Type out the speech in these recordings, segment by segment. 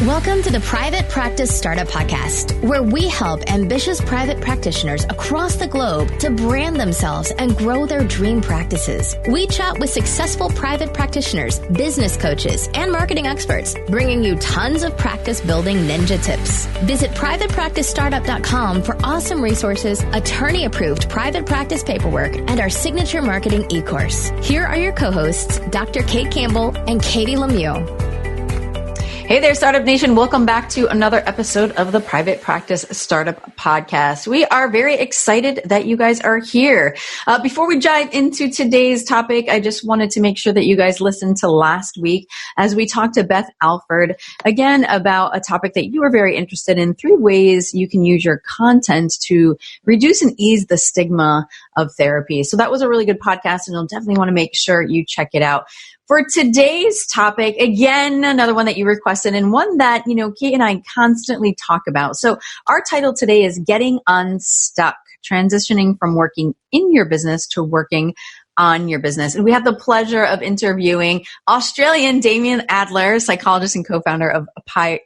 Welcome to the Private Practice Startup Podcast, where we help ambitious private practitioners across the globe to brand themselves and grow their dream practices. We chat with successful private practitioners, business coaches, and marketing experts, bringing you tons of practice building ninja tips. Visit privatepracticestartup.com for awesome resources, attorney-approved private practice paperwork, and our signature marketing e-course. Here are your co-hosts, Dr. Kate Campbell and Katie Lemieux. Hey there, Startup Nation. Welcome back to another episode of the Private Practice Startup Podcast. We are very excited that you guys are here. Before we dive into today's topic, I just wanted to make sure that you guys listened to last week as we talked to Beth Alford again about a topic that you were very interested in, 3 ways you can use your content to reduce and ease the stigma of therapy. So that was a really good podcast, and you'll definitely want to make sure you check it out. For today's topic, again, another one that you requested and one that, Kate and I constantly talk about. So our title today is Getting Unstuck, transitioning from working in your business to working on your business. And we have the pleasure of interviewing Australian Damien Adler, psychologist and co-founder of Power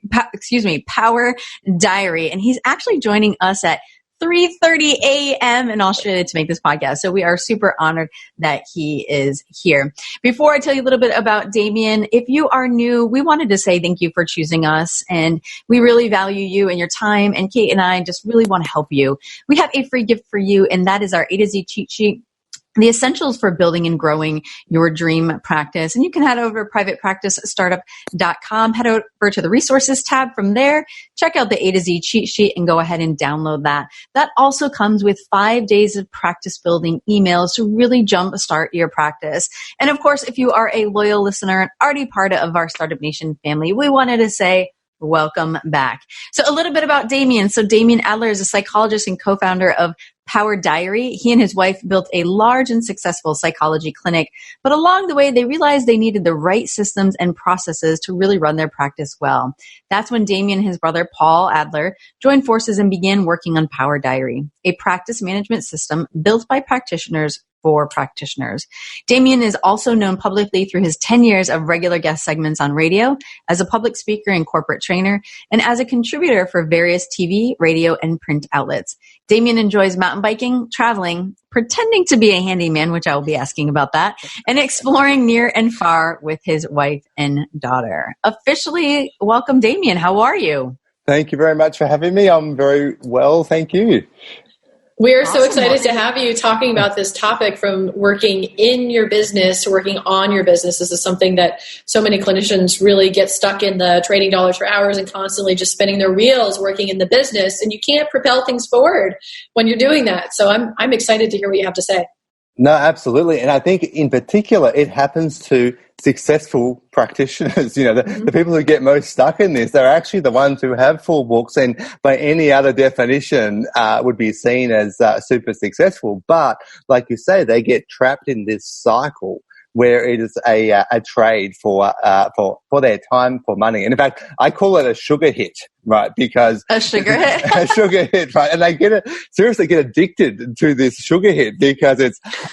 Diary. And he's actually joining us at 3:30 a.m. in Australia to make this podcast. So we are super honored that he is here. Before I tell you a little bit about Damien, if you are new, we wanted to say thank you for choosing us. And we really value you and your time. And Kate and I just really want to help you. We have a free gift for you, and that is our A to Z cheat sheet. The essentials for building and growing your dream practice. And you can head over to privatepracticestartup.com, head over to the resources tab from there, check out the A to Z cheat sheet and go ahead and download that. That also comes with 5 days of practice building emails to really jumpstart your practice. And of course, if you are a loyal listener and already part of our Startup Nation family, we wanted to say, welcome back. So a little bit about Damien. So Damien Adler is a psychologist and co-founder of Power Diary. He and his wife built a large and successful psychology clinic, but along the way, they realized they needed the right systems and processes to really run their practice well. That's when Damien and his brother, Paul Adler, joined forces and began working on Power Diary, a practice management system built by practitioners for practitioners. Damien is also known publicly through his 10 years of regular guest segments on radio, as a public speaker and corporate trainer, and as a contributor for various TV, radio, and print outlets. Damien enjoys mountain biking, traveling, pretending to be a handyman, which I will be asking about that, and exploring near and far with his wife and daughter. Officially, welcome, Damien. How are you? Thank you very much for having me. I'm very well, thank you. We're so excited to have you talking about this topic, from working in your business to working on your business. This is something that so many clinicians really get stuck in, the trading dollars for hours and constantly just spinning their wheels working in the business. And you can't propel things forward when you're doing that. So I'm excited to hear what you have to say. No, absolutely. And I think in particular, it happens to successful practitioners. The people who get most stuck in this, they're actually the ones who have full books and by any other definition would be seen as super successful. But like you say, they get trapped in this cycle where it is a trade for their time, for money. And in fact, I call it a sugar hit, right? Because a sugar hit, a sugar hit, right? And they seriously get addicted to this sugar hit because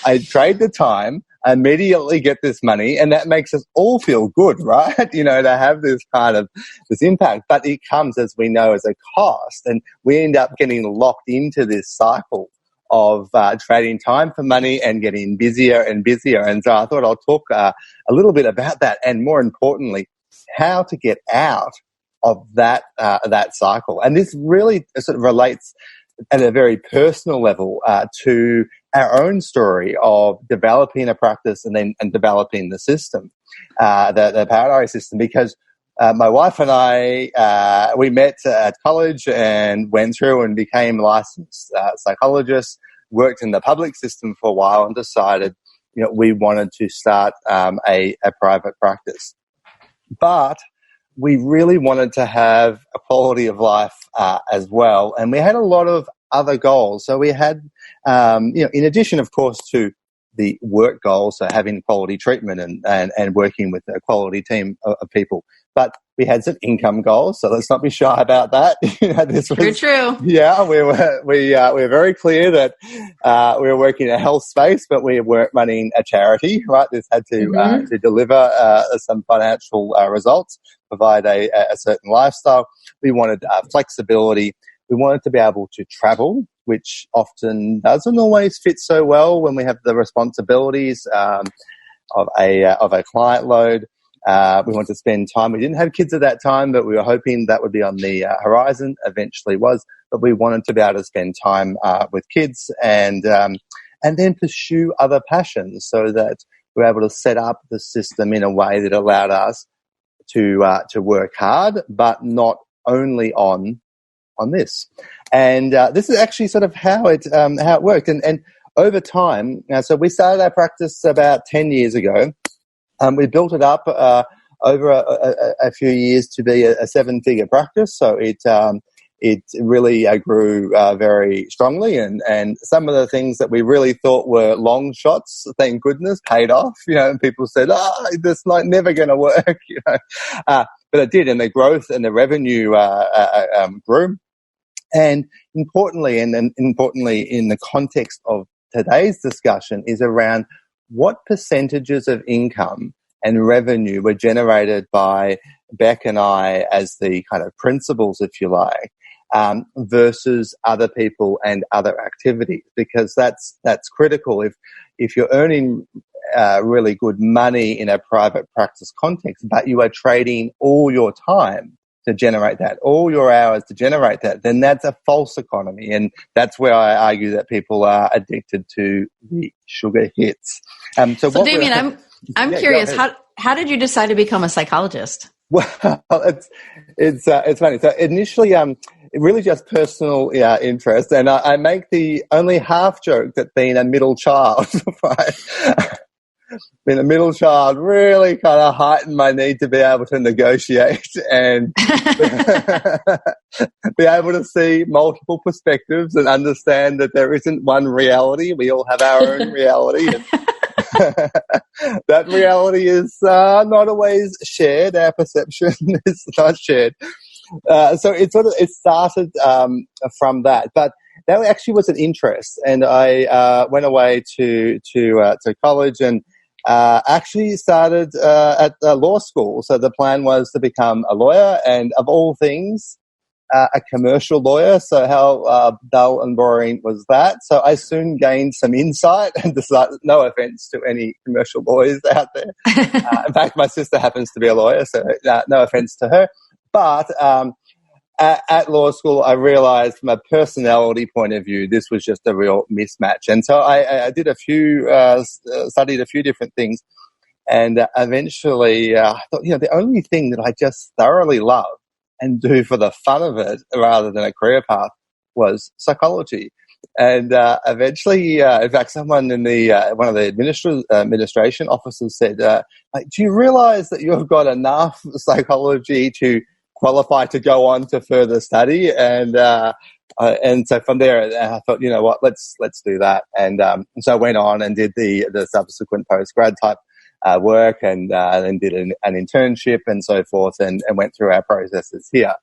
I trade the time, immediately get this money, and that makes us all feel good, right? To have this kind of this impact, but it comes, as we know, as a cost, and we end up getting locked into this cycle of trading time for money and getting busier and busier. And so I thought I'll talk a little bit about that, and more importantly, how to get out of that cycle. And this really sort of relates at a very personal level to our own story of developing a practice and developing the system, the Power Diary system, because my wife and I, we met at college and went through and became licensed psychologists, worked in the public system for a while, and decided, we wanted to start a private practice. But we really wanted to have a quality of life as well. And we had a lot of other goals. So we had, in addition, of course, to the work goals, so having quality treatment and working with a quality team of people. But we had some income goals, so let's not be shy about that. This was, you're true. Yeah, we were very clear that we were working in a health space, but we weren't running a charity, right? This had to deliver some financial results provide a certain lifestyle. We wanted flexibility. We wanted to be able to travel, which often doesn't always fit so well when we have the responsibilities of a client load. We wanted to spend time. We didn't have kids at that time, but we were hoping that would be on the horizon. Eventually was, but we wanted to be able to spend time with kids and then pursue other passions so that we're able to set up the system in a way that allowed us to work hard, but not only on this. And this is actually sort of how it worked. And over time, so we started our practice about 10 years ago. We built it up over a few years to be a seven-figure practice. So it really grew very strongly, and some of the things that we really thought were long shots, thank goodness, paid off. And people said, this is never going to work. But it did, and the growth and the revenue grew. And importantly in the context of today's discussion, is around what percentages of income and revenue were generated by Beck and I as the kind of principals, if you like, versus other people and other activities, because that's critical. If you're earning really good money in a private practice context, but you are trading all your time to generate that, all your hours to generate that, then that's a false economy. And that's where I argue that people are addicted to the sugar hits. So Damien, I'm curious, how did you decide to become a psychologist? Well, it's funny. So initially, really just personal interest, and I make the only half joke that being a middle child, right? Being a middle child really kind of heightened my need to be able to negotiate and be able to see multiple perspectives and understand that there isn't one reality. We all have our own reality. And that reality is not always shared. Our perception is not shared. So it started from that, but that actually was an interest, and I went away to college and actually started at law school. So the plan was to become a lawyer, and of all things, a commercial lawyer. So how dull and boring was that? So I soon gained some insight and decided, no offense to any commercial lawyers out there. In fact, my sister happens to be a lawyer, so no offense to her. But at law school, I realized from a personality point of view, this was just a real mismatch. And so I did studied a few different things. And eventually, I thought, the only thing that I just thoroughly love and do for the fun of it rather than a career path was psychology. And eventually, in fact, someone in one of the administration officers said, do you realize that you've got enough psychology to qualify to go on to further study? And so from there, I thought, you know what, let's do that. And so I went on and did the subsequent postgrad type work, and then did an internship and so forth, and went through our processes here.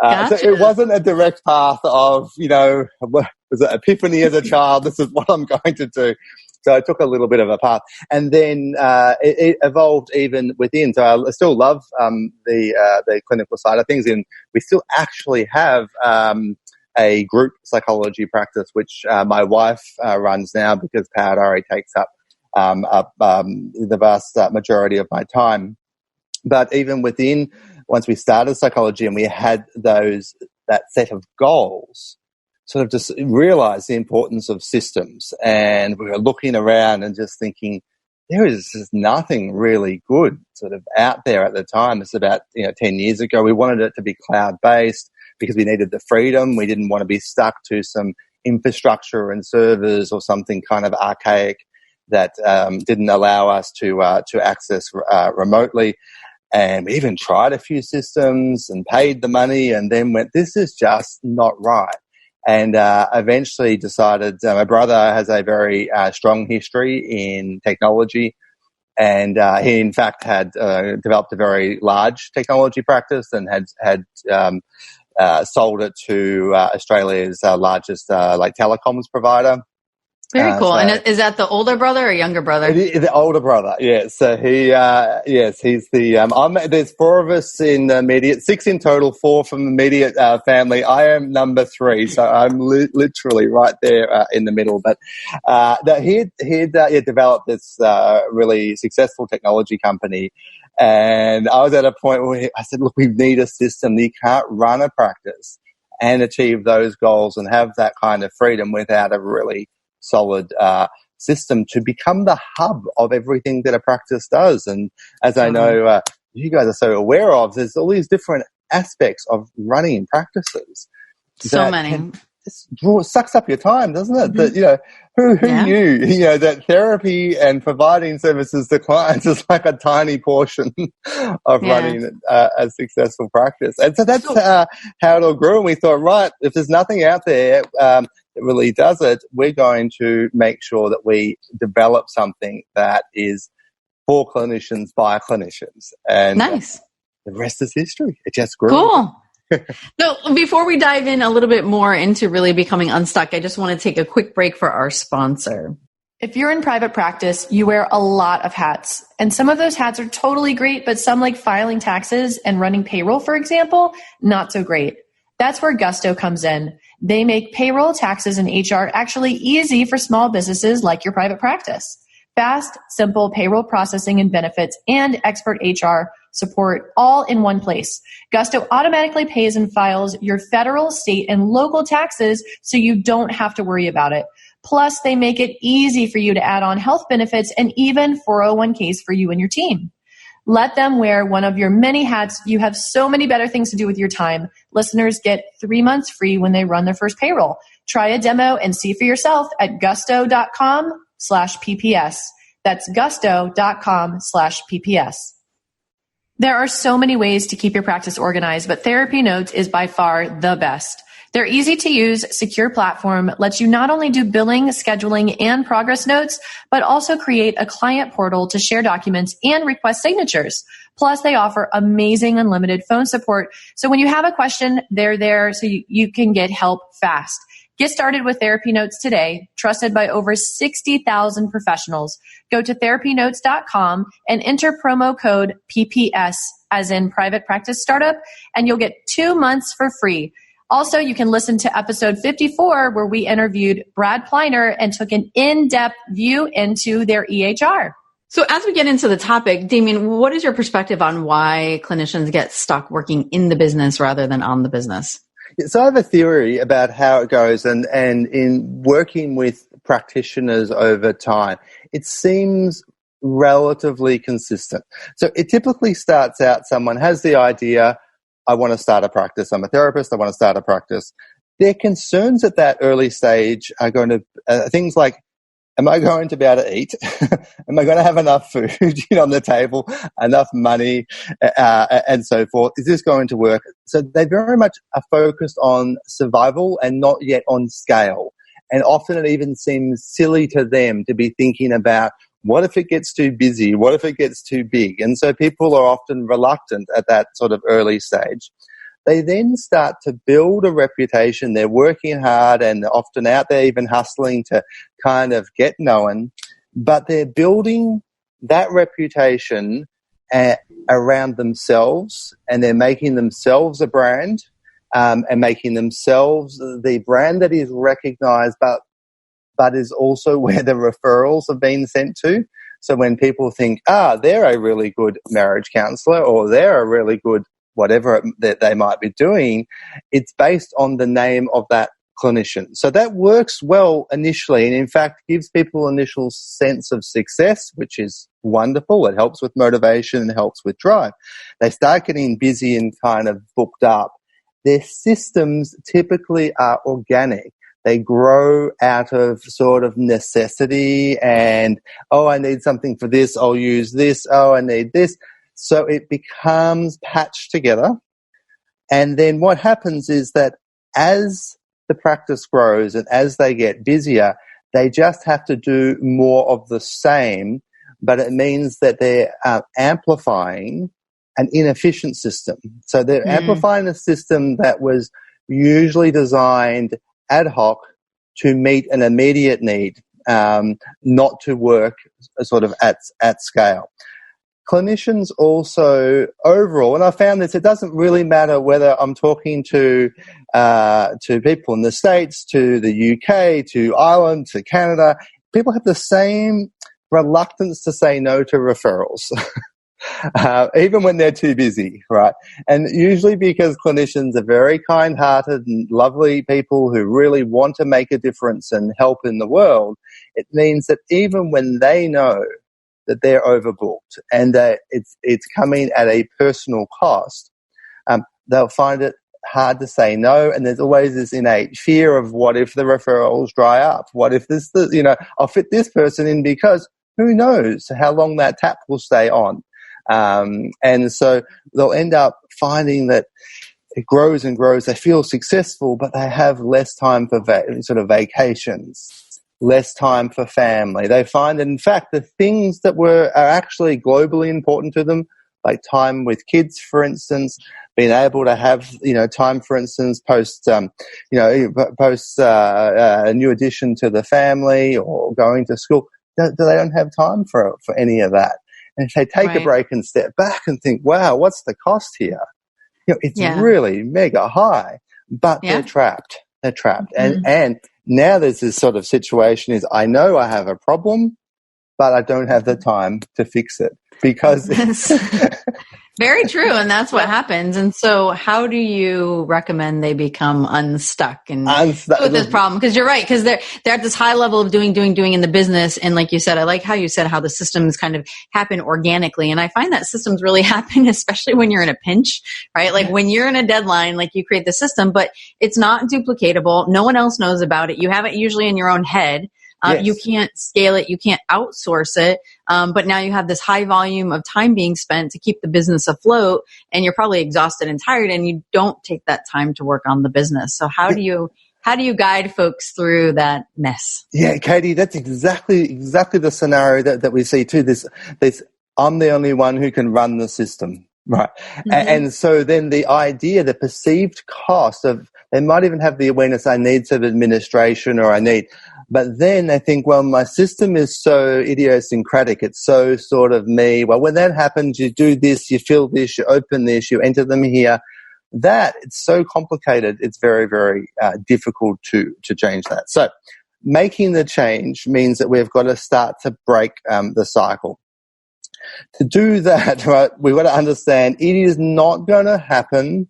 Gotcha. So it wasn't a direct path of, was it epiphany as a child, this is what I'm going to do. So I took a little bit of a path, and then it evolved even within. So I still love the clinical side of things, and we still actually have a group psychology practice, which my wife runs now, because Powder takes up the vast majority of my time. But even within, once we started psychology and we had that set of goals, sort of just realized the importance of systems. And we were looking around and just thinking, there is just nothing really good sort of out there at the time. It's about 10 years ago. We wanted it to be cloud-based because we needed the freedom. We didn't want to be stuck to some infrastructure and servers or something kind of archaic that didn't allow us to access remotely. And we even tried a few systems and paid the money, and then went, this is just not right. And eventually decided, my brother has a very strong history in technology, and he in fact had developed a very large technology practice and had sold it to Australia's largest telecoms provider. Very cool. So, And is that the older brother or younger brother? The older brother, yeah. So he's the. There's 4 of us in the immediate, 6 in total, 4 from the immediate family. I am number 3, so I'm literally right there in the middle. But he developed this really successful technology company, and I was at a point where I said, "Look, we need a system. You can't run a practice and achieve those goals and have that kind of freedom without a really solid system to become the hub of everything that a practice does." And as I know you guys are so aware of, there's all these different aspects of running practices. So many. It sucks up your time, doesn't it? Mm-hmm. That, who knew, that therapy and providing services to clients is like a tiny portion of running a successful practice. And so that's how it all grew. And we thought, right, if there's nothing out there that really does it, we're going to make sure that we develop something that is for clinicians by clinicians. And nice. The rest is history. It just grew. Cool. So before we dive in a little bit more into really becoming unstuck, I just want to take a quick break for our sponsor. If you're in private practice, you wear a lot of hats. And some of those hats are totally great, but some, like filing taxes and running payroll, for example, not so great. That's where Gusto comes in. They make payroll, taxes, and HR actually easy for small businesses like your private practice. Fast, simple payroll processing and benefits and expert HR support all in one place. Gusto automatically pays and files your federal, state, and local taxes so you don't have to worry about it. Plus, they make it easy for you to add on health benefits and even 401ks for you and your team. Let them wear one of your many hats. You have so many better things to do with your time. Listeners get 3 months free when they run their first payroll. Try a demo and see for yourself at gusto.com/PPS. That's gusto.com/PPS. There are so many ways to keep your practice organized, but Therapy Notes is by far the best. Their easy-to-use, secure platform lets you not only do billing, scheduling, and progress notes, but also create a client portal to share documents and request signatures. Plus, they offer amazing unlimited phone support. So when you have a question, they're there so you can get help fast. Get started with Therapy Notes today, trusted by over 60,000 professionals. Go to therapynotes.com and enter promo code PPS, as in Private Practice Startup, and you'll get 2 months for free. Also, you can listen to episode 54, where we interviewed Brad Pleiner and took an in-depth view into their EHR. So as we get into the topic, Damien, what is your perspective on why clinicians get stuck working in the business rather than on the business? So I have a theory about how it goes, and in working with practitioners over time, it seems relatively consistent. So it typically starts out, someone has the idea, I want to start a practice, I'm a therapist, I want to start a practice. Their concerns at that early stage are going to things like, am I going to be able to eat? Am I going to have enough food on the table, enough money, and so forth? Is this going to work? So they very much are focused on survival and not yet on scale. And often it even seems silly to them to be thinking about, what if it gets too busy? What if it gets too big? And so people are often reluctant at that sort of early stage. They then start to build a reputation. They're working hard and they're often out there even hustling to kind of get known, but they're building that reputation around themselves, and they're making themselves a brand, and making themselves the brand that is recognized, but is also where the referrals have been sent to. So when people think, they're a really good marriage counselor, or they're a really good whatever that they might be doing, it's based on the name of that clinician. So that works well initially, and in fact gives people an initial sense of success, which is wonderful. It helps with motivation and helps with drive. They start getting busy and kind of booked up. Their systems typically are organic. They grow out of sort of necessity and, I need something for this, I'll use this, I need this. So it becomes patched together. And then what happens is that as the practice grows and as they get busier, they just have to do more of the same, but it means that they're amplifying an inefficient system. So they're amplifying a system that was usually designed ad hoc to meet an immediate need. not to work sort of at scale. Clinicians also overall, and I found this, it doesn't really matter whether I'm talking to people in the States, to the UK, to Ireland, to Canada, people have the same reluctance to say no to referrals. Even when they're too busy, right? And usually because clinicians are very kind-hearted and lovely people who really want to make a difference and help in the world, it means that even when they know that they're overbooked and that it's coming at a personal cost, they'll find it hard to say no. And there's always this innate fear of what if the referrals dry up? What if I'll fit this person in because who knows how long that tap will stay on? And so they'll end up finding that it grows and grows. They feel successful, but they have less time for sort of vacations, less time for family. They find that, in fact, the things that are actually globally important to them, like time with kids, for instance, being able to have, time, for instance, post a new addition to the family or going to school, they don't have time for any of that. And if they take a break and step back and think, wow, what's the cost here? It's really mega high, but they're trapped. They're trapped. Mm-hmm. And now there's this sort of situation is I know I have a problem, but I don't have the time to fix it because very true. And that's what happens. And so how do you recommend they become unstuck and with this problem? Because you're right. Because they're at this high level of doing in the business. And like you said, I like how you said how the systems kind of happen organically. And I find that systems really happen, especially when you're in a pinch, right? Like when you're in a deadline, like you create the system, but it's not duplicatable. No one else knows about it. You have it usually in your own head. Yes. You can't scale it. You can't outsource it. But now you have this high volume of time being spent to keep the business afloat, and you're probably exhausted and tired, and you don't take that time to work on the business. So how do you guide folks through that mess? Yeah, Katie, that's exactly the scenario that we see too. This I'm the only one who can run the system. Right. Mm-hmm. And so then the idea, the perceived cost of, they might even have the awareness I need some administration but then they think, well, my system is so idiosyncratic. It's so sort of me. Well, when that happens, you do this, you fill this, you open this, you enter them here. It's so complicated. It's very, very difficult to change that. So making the change means that we've got to start to break the cycle. To do that, right, we've got to understand it is not going to happen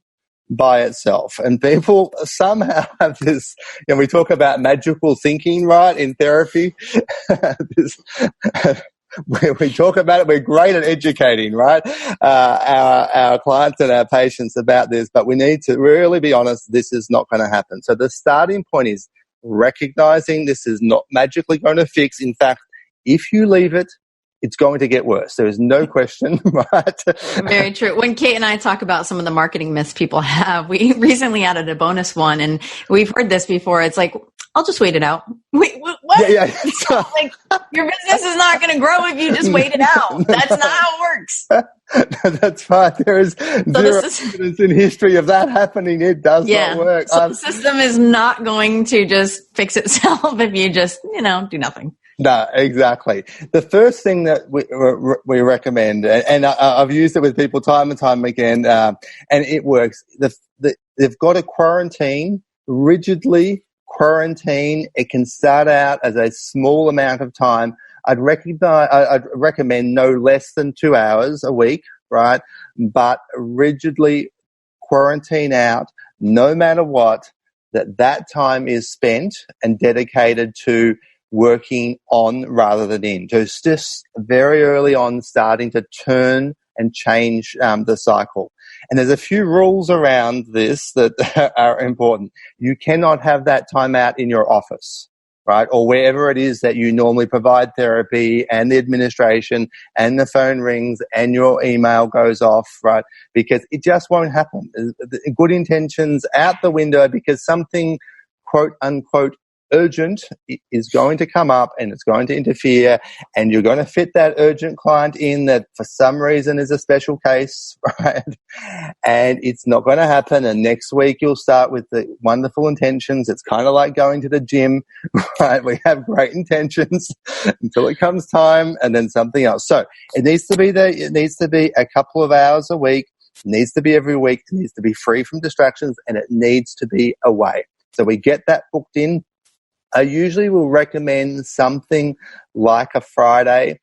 by itself. And people somehow have this, we talk about magical thinking, right, in therapy. We talk about it, we're great at educating, right, our clients and our patients about this, but we need to really be honest, this is not going to happen. So the starting point is recognizing this is not magically going to fix. In fact, if you leave it, it's going to get worse. There is no question, right? Very true. When Kate and I talk about some of the marketing myths people have, we recently added a bonus one, and we've heard this before. It's like, I'll just wait it out. Wait, what? Yeah. So, like, your business is not going to grow if you just wait it out. That's not how it works. That's right. There is zero evidence in history of that happening. It does not work. So the system is not going to just fix itself if you just, do nothing. No, exactly. The first thing that we recommend, and I've used it with people time and time again, and it works. They've got to rigidly quarantine. It can start out as a small amount of time. I'd recommend no less than 2 hours a week, right? But rigidly quarantine out, no matter what, that time is spent and dedicated to working on rather than in. Just very early on starting to turn and change the cycle. And there's a few rules around this that are important. You cannot have that time out in your office, right? Or wherever it is that you normally provide therapy and the administration and the phone rings and your email goes off, right? Because it just won't happen. Good intentions out the window because something, quote unquote, urgent is going to come up and it's going to interfere, and you're going to fit that urgent client in that for some reason is a special case, right? and it's not going to happen. And next week you'll start with the wonderful intentions. It's kind of like going to the gym, right? We have great intentions until it comes time, and then something else. So it needs to be a couple of hours a week. It needs to be every week. It needs to be free from distractions, and it needs to be away. So we get that booked in. I usually will recommend something like a Friday,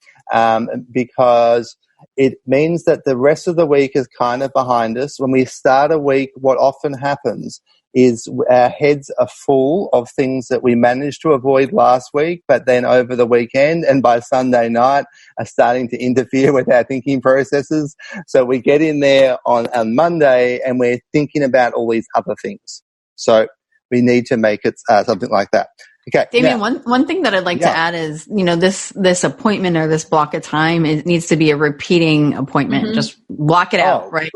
because it means that the rest of the week is kind of behind us. When we start a week, what often happens is our heads are full of things that we managed to avoid last week, but then over the weekend and by Sunday night are starting to interfere with our thinking processes. So we get in there on Monday and we're thinking about all these other things. So we need to make it something like that. Okay, Damien, one thing that I'd like to add is, this appointment or this block of time, it needs to be a repeating appointment. Mm-hmm. Just block it out, right?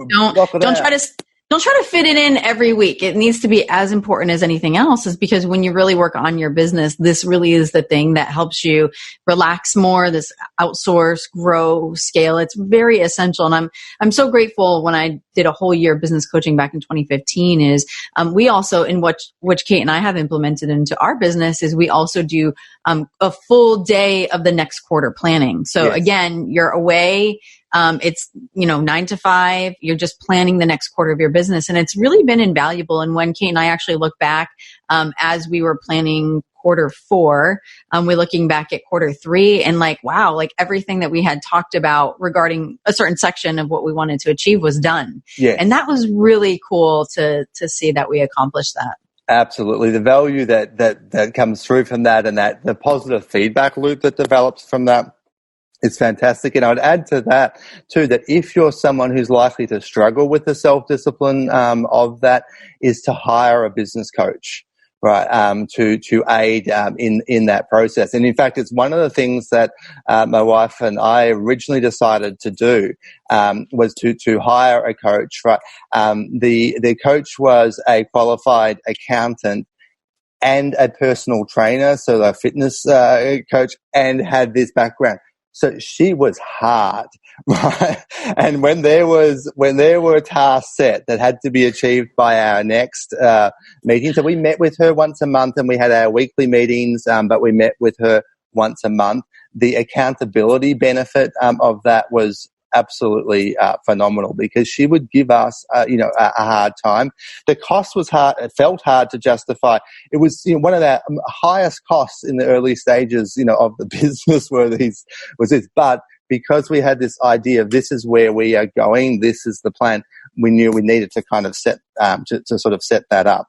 Don't try to fit it in every week. It needs to be as important as anything else, is because when you really work on your business, this really is the thing that helps you relax more, this outsource, grow, scale. It's very essential. And I'm so grateful when I did a whole year of business coaching back in 2015 is we also, in which Kate and I have implemented into our business, is we also do a full day of the next quarter planning. So again, you're away. It's, 9 to 5, you're just planning the next quarter of your business. And it's really been invaluable. And when Kate and I actually look back, as we were planning quarter 4, we're looking back at quarter 3 and wow, everything that we had talked about regarding a certain section of what we wanted to achieve was done. Yes. And that was really cool to see that we accomplished that. Absolutely. The value that comes through from that, and that the positive feedback loop that develops from that, it's fantastic. And I would add to that too, that if you're someone who's likely to struggle with the self-discipline of that, is to hire a business coach, right? To aid in that process. And in fact, it's one of the things that my wife and I originally decided to do, was to hire a coach, right? The coach was a qualified accountant and a personal trainer, so a fitness coach, and had this background. So she was hard, right? And when there were tasks set that had to be achieved by our next meeting, so we met with her once a month, and we had our weekly meetings, but we met with her once a month. The accountability benefit of that was absolutely phenomenal, because she would give us, a hard time. The cost was hard. It felt hard to justify. It was, one of the highest costs in the early stages, of the business was this. But because we had this idea of this is where we are going, this is the plan, we knew we needed to kind of set, to sort of set that up.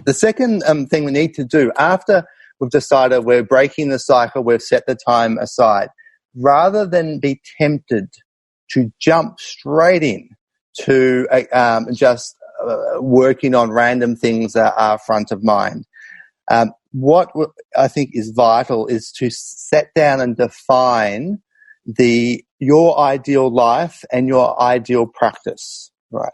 The second thing we need to do after we've decided we're breaking the cycle, we've set the time aside, rather than be tempted to jump straight in to just working on random things that are front of mind. What I think is vital is to set down and define your ideal life and your ideal practice, right?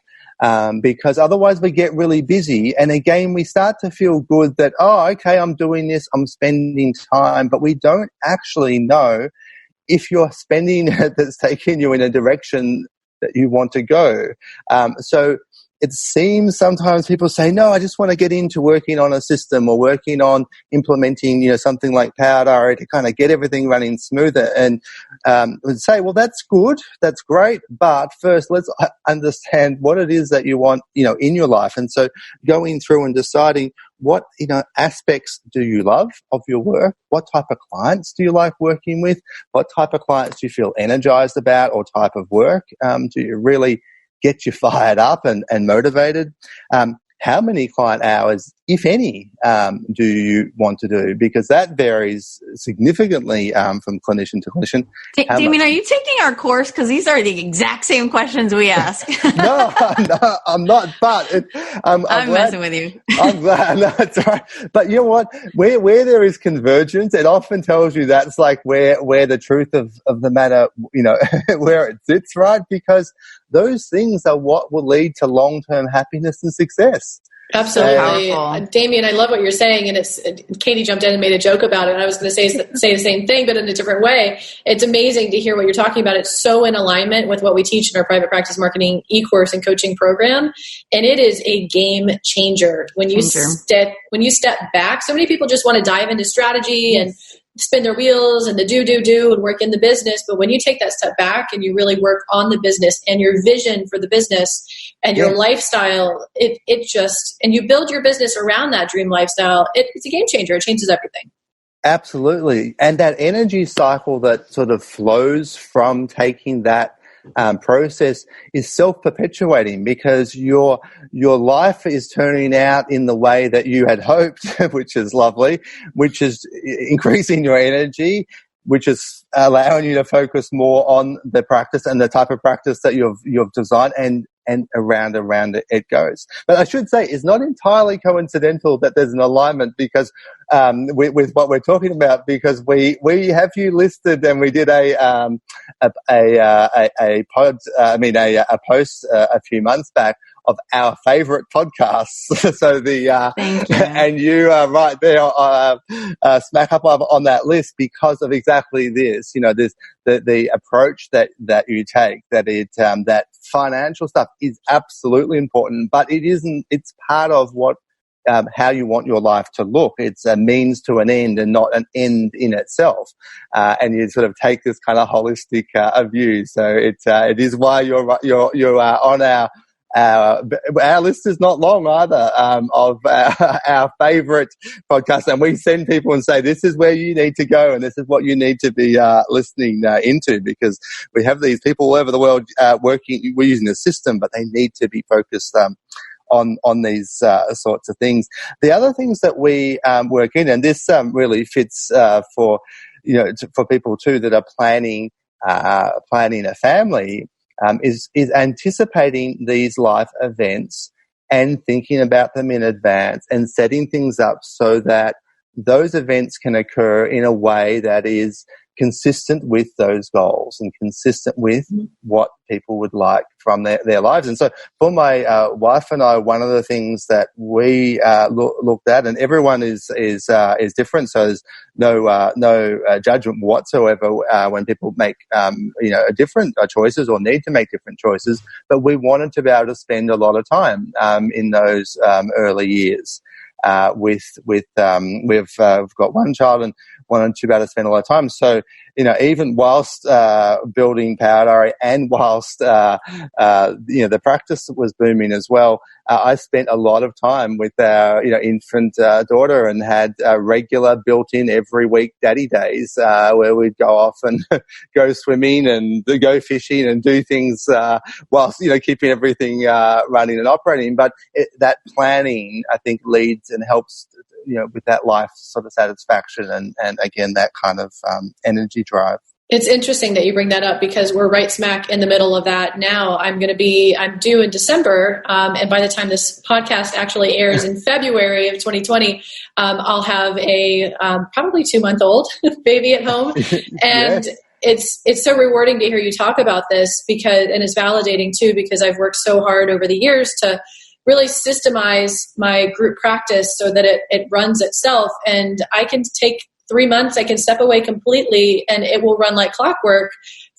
Because otherwise we get really busy, and again we start to feel good that, okay, I'm doing this, I'm spending time, but we don't actually know if you're spending it that's taking you in a direction that you want to go. So it seems sometimes people say, no, I just want to get into working on a system or working on implementing, something like Power Diary to kind of get everything running smoother. And would say, well, that's good, that's great, but first let's understand what it is that you want, in your life. And so going through and deciding what, aspects do you love of your work? What type of clients do you like working with? What type of clients do you feel energized about, or type of work do you really get you fired up and motivated? How many client hours, if any, do you want to do? Because that varies significantly from clinician to clinician. Damien, are you taking our course? Because these are the exact same questions we ask. No, I'm not. But I'm messing with you. I'm glad. No, it's all right. But you know what? Where there is convergence, it often tells you that's like where the truth of the matter, where it sits, right? Because those things are what will lead to long-term happiness and success. Absolutely. So Damien, I love what you're saying. And Katie jumped in and made a joke about it. And I was going to say the same thing, but in a different way. It's amazing to hear what you're talking about. It's so in alignment with what we teach in our private practice marketing e-course and coaching program. And it is a game changer. When you step back, so many people just want to dive into strategy and spin their wheels and the do and work in the business. But when you take that step back and you really work on the business and your vision for the business and your lifestyle, and you build your business around that dream lifestyle, it's a game changer. It changes everything. Absolutely. And that energy cycle that sort of flows from taking that process is self-perpetuating, because your life is turning out in the way that you had hoped, which is lovely, which is increasing your energy, which is allowing you to focus more on the practice and the type of practice that you've designed, and around it goes. But I should say it's not entirely coincidental that there's an alignment, because with what we're talking about, because we have you listed, and we did a post a few months back of our favorite podcasts. So Thank you. And you are right there, smack up on that list because of exactly this. You know, this the approach that you take, that financial stuff is absolutely important, but it isn't. It's part of what how you want your life to look. It's a means to an end, and not an end in itself. And you sort of take this kind of holistic view. So it is why you're on our list is not long either, of our favorite podcasts, and we send people and say, this is where you need to go, and this is what you need to be listening into, because we have these people all over the world working. We're using the system, but they need to be focused on these sorts of things. The other things that we work in, and this really fits for people too that are planning a family. Is anticipating these life events and thinking about them in advance and setting things up so that those events can occur in a way that is consistent with those goals and consistent with what people would like from their lives. And so for my wife and I, one of the things that we looked at, and everyone is different, so there's no judgment whatsoever when people make different choices or need to make different choices, but we wanted to be able to spend a lot of time in those early years. We've got one child and wanted to be able to spend a lot of time. So, even whilst building Power Diary and whilst the practice was booming as well, I spent a lot of time with our infant daughter, and had regular built-in every week daddy days where we'd go off and go swimming and go fishing and do things whilst keeping everything running and operating. But that planning, I think, leads and helps with that life sort of satisfaction and again that kind of energy drive. It's interesting that you bring that up, because we're right smack in the middle of that now. I'm due in December, and by the time this podcast actually airs in February of 2020, I'll have a probably 2-month-old baby at home, and it's so rewarding to hear you talk about this, and it's validating too, because I've worked so hard over the years to really systemize my group practice so that it runs itself, and I can take 3 months, I can step away completely, and it will run like clockwork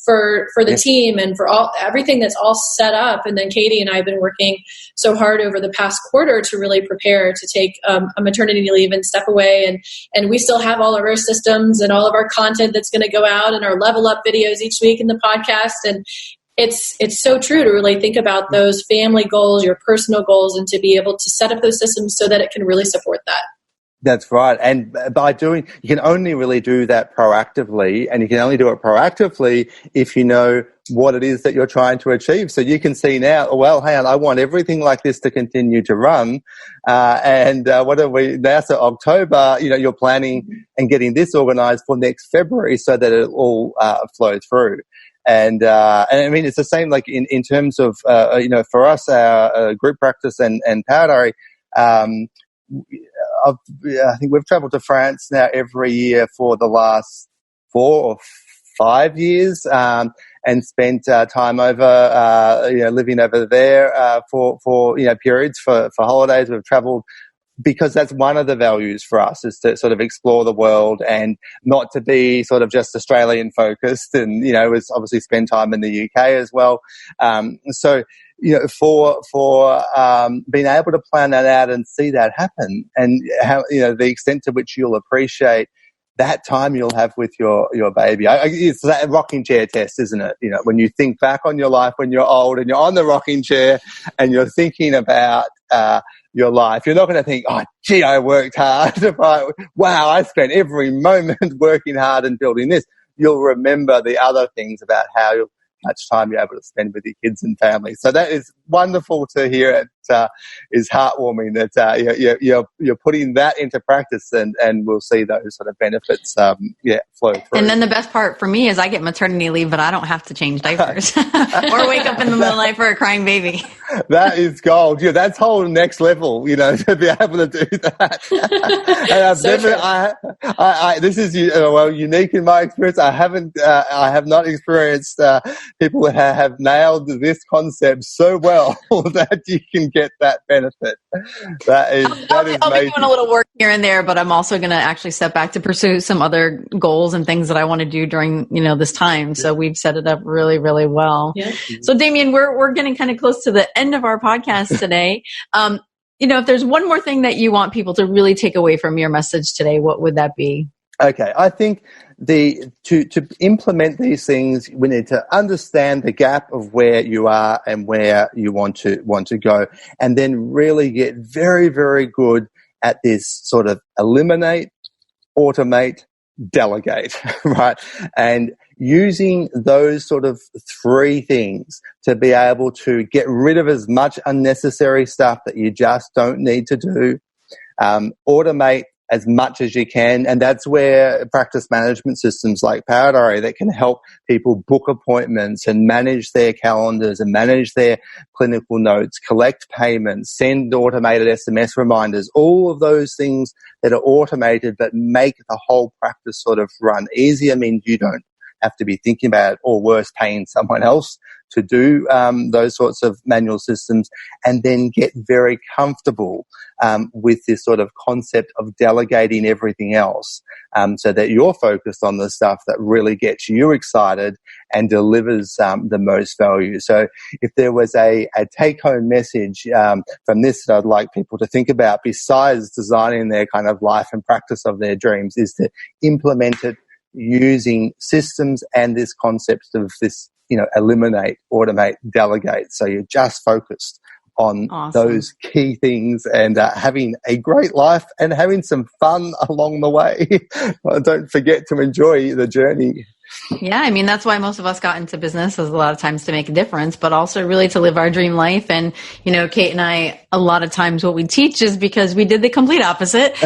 for the team and for everything that's all set up. And then Katie and I have been working so hard over the past quarter to really prepare to take a maternity leave and step away. And we still have all of our systems and all of our content that's going to go out, and our level up videos each week in the podcast. And it's so true to really think about those family goals, your personal goals, and to be able to set up those systems so that it can really support that. That's right. And you can only really do that proactively, and you can only do it proactively if you know what it is that you're trying to achieve. So you can see now, well, hang on, I want everything like this to continue to run. What are we now? So October, you're planning and getting this organized for next February so that it all flows through. And I mean, it's the same, like in terms of, for us, our group practice and Power Diary, I think we've traveled to France now every year for the last 4 or 5 years. and spent time over, living over there for periods for holidays. We've traveled because that's one of the values for us, is to sort of explore the world and not to be sort of just Australian focused, and was obviously spend time in the UK as well. So for being able to plan that out and see that happen, and how the extent to which you'll appreciate that time you'll have with your baby. It's that rocking chair test, isn't it? When you think back on your life when you're old and you're on the rocking chair and you're thinking about your life, you're not going to think, oh, gee, I worked hard. Wow, I spent every moment working hard and building this. You'll remember the other things about how much time you're able to spend with your kids and family. So that is wonderful to hear. It is heartwarming that you're putting that into practice, and we'll see those sort of benefits flow through. And then the best part for me is I get maternity leave, but I don't have to change diapers or wake up in the middle of the night for a crying baby. That is gold. That's whole next level, to be able to do that. And I've never, this is unique in my experience. I have not experienced people that have nailed this concept so well that you can get that benefit. I'll be doing a little work here and there, but I'm also going to actually step back to pursue some other goals and things that I want to do during this time. So we've set it up really, really well. Yeah. So Damien, we're getting kind of close to the end of our podcast today. If there's one more thing that you want people to really take away from your message today, what would that be? Okay, I think to implement these things, we need to understand the gap of where you are and where you want to go, and then really get very, very good at this sort of eliminate, automate, delegate, right? And using those sort of three things to be able to get rid of as much unnecessary stuff that you just don't need to do, automate as much as you can. And that's where practice management systems like Power Diary that can help people book appointments and manage their calendars and manage their clinical notes, collect payments, send automated SMS reminders, all of those things that are automated but make the whole practice sort of run easier, means you don't have to be thinking about it, or worse, paying someone else to do those sorts of manual systems, and then get very comfortable with this sort of concept of delegating everything else, so that you're focused on the stuff that really gets you excited and delivers the most value. So if there was a take-home message from this that I'd like people to think about, besides designing their kind of life and practice of their dreams, is to implement it using systems and this concept of this, eliminate, automate, delegate. So you're just focused on those key things and having a great life and having some fun along the way. Don't forget to enjoy the journey. Yeah, I mean, that's why most of us got into business, is a lot of times to make a difference, but also really to live our dream life. And, Kate and I, a lot of times what we teach is because we did the complete opposite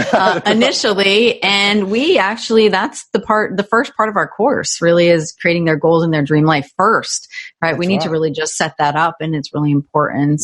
initially. And we actually, that's the first part of our course really is creating their goals and their dream life first, right? We need to really just set that up, and it's really important.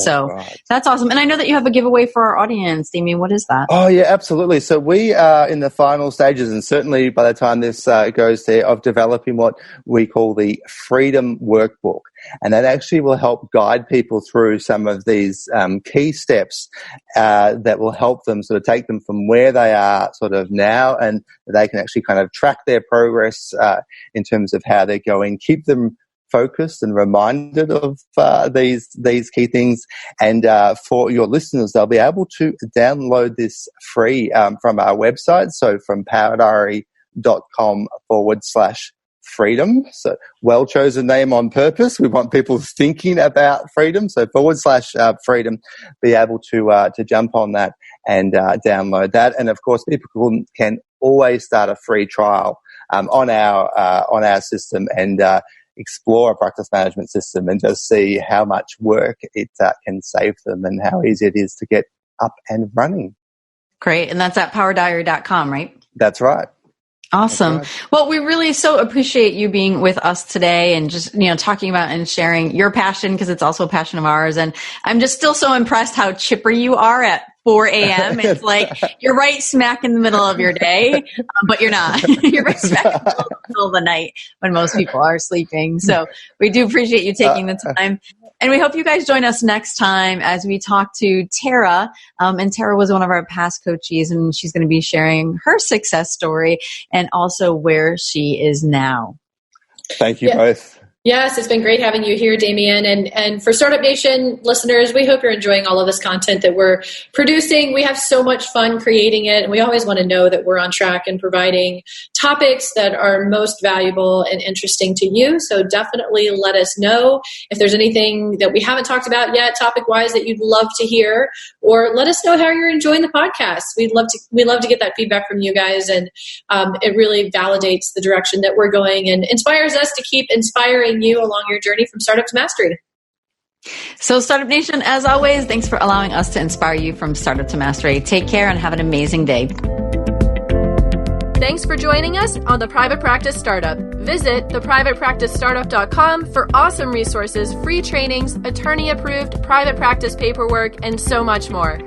That's awesome. And I know that you have a giveaway for our audience. Damien, what is that? Oh, yeah, absolutely. So we are in the final stages, and certainly by the time this goes there, of developing what we call the Freedom Workbook. And that actually will help guide people through some of these key steps that will help them sort of take them from where they are sort of now, and they can actually kind of track their progress in terms of how they're going, keep them focused and reminded of these key things. And for your listeners, they'll be able to download this free from our website. So from powerdiary.com/freedom. So well chosen name on purpose. We want people thinking about freedom. So /freedom, be able to jump on that and download that. And of course, people can always start a free trial on our system and explore a practice management system and just see how much work it can save them and how easy it is to get up and running. Great. And that's at powerdiary.com, right? That's right. Awesome. Right. Well, we really so appreciate you being with us today and just, talking about and sharing your passion, because it's also a passion of ours. And I'm just still so impressed how chipper you are at 4 a.m. It's like you're right smack in the middle of your day, but you're not. You're right smack in the middle of the night when most people are sleeping. So we do appreciate you taking the time. And we hope you guys join us next time as we talk to Tara. And Tara was one of our past coaches, and she's going to be sharing her success story and also where she is now. Thank you both. Yes, it's been great having you here, Damien. And for Startup Nation listeners, we hope you're enjoying all of this content that we're producing. We have so much fun creating it, and we always want to know that we're on track and providing topics that are most valuable and interesting to you. So definitely let us know if there's anything that we haven't talked about yet, topic-wise, that you'd love to hear, or let us know how you're enjoying the podcast. We'd love to get that feedback from you guys, and it really validates the direction that we're going and inspires us to keep inspiring you along your journey from startup to mastery. So Startup Nation, as always, thanks for allowing us to inspire you from startup to mastery. Take care and have an amazing day. Thanks for joining us on The Private Practice Startup. Visit theprivatepracticestartup.com for awesome resources, free trainings, attorney-approved private practice paperwork, and so much more.